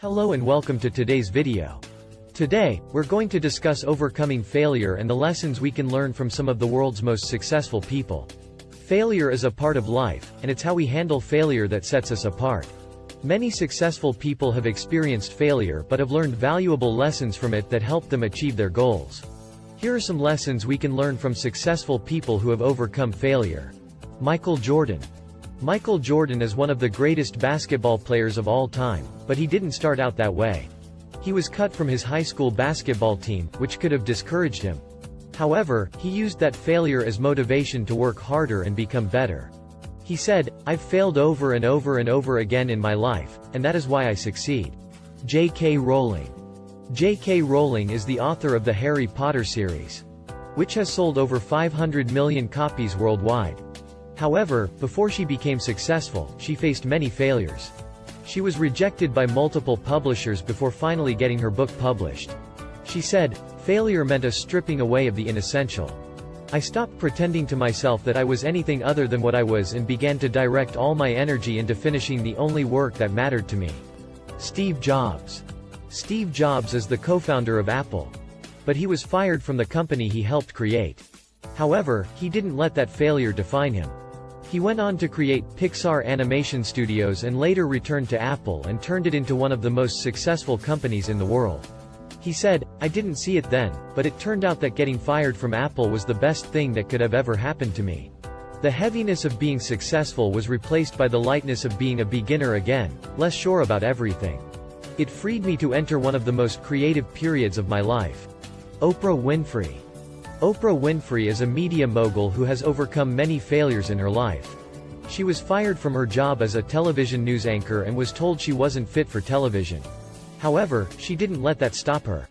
Hello and welcome to today's video. Today, we're going to discuss overcoming failure and the lessons we can learn from some of the world's most successful people. Failure is a part of life, and it's how we handle failure that sets us apart. Many successful people have experienced failure but have learned valuable lessons from it that help them achieve their goals. Here are some lessons we can learn from successful people who have overcome failure. Michael Jordan. Michael Jordan is one of the greatest basketball players of all time, but he didn't start out that way. He was cut from his high school basketball team, which could have discouraged him. However, he used that failure as motivation to work harder and become better. He said, "I've failed over and over and over again in my life, and that is why I succeed." J.K. Rowling. J.K. Rowling is the author of the Harry Potter series, which has sold over 500 million copies worldwide. However, before she became successful, she faced many failures. She was rejected by multiple publishers before finally getting her book published. She said, "Failure meant a stripping away of the inessential. I stopped pretending to myself that I was anything other than what I was and began to direct all my energy into finishing the only work that mattered to me." Steve Jobs. Steve Jobs is the co-founder of Apple. But he was fired from the company he helped create. However, he didn't let that failure define him. He went on to create Pixar Animation Studios and later returned to Apple and turned it into one of the most successful companies in the world. He said, "I didn't see it then, but it turned out that getting fired from Apple was the best thing that could have ever happened to me. The heaviness of being successful was replaced by the lightness of being a beginner again, less sure about everything. It freed me to enter one of the most creative periods of my life." Oprah Winfrey. Oprah Winfrey is a media mogul who has overcome many failures in her life. She was fired from her job as a television news anchor and was told she wasn't fit for television. However, she didn't let that stop her.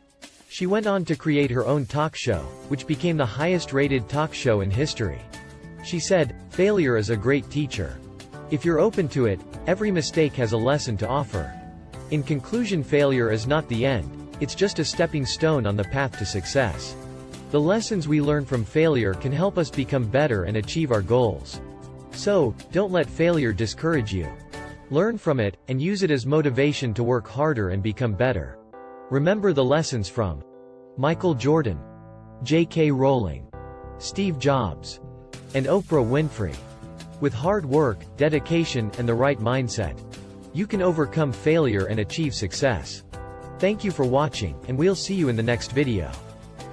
She went on to create her own talk show, which became the highest-rated talk show in history. She said, "Failure is a great teacher. If you're open to it, every mistake has a lesson to offer. In conclusion, failure is not the end, it's just a stepping stone on the path to success." The lessons we learn from failure can help us become better and achieve our goals. So, don't let failure discourage you. Learn from it, and use it as motivation to work harder and become better. Remember the lessons from Michael Jordan, J.K. Rowling, Steve Jobs, and Oprah Winfrey. With hard work, dedication, and the right mindset, you can overcome failure and achieve success. Thank you for watching, and we'll see you in the next video.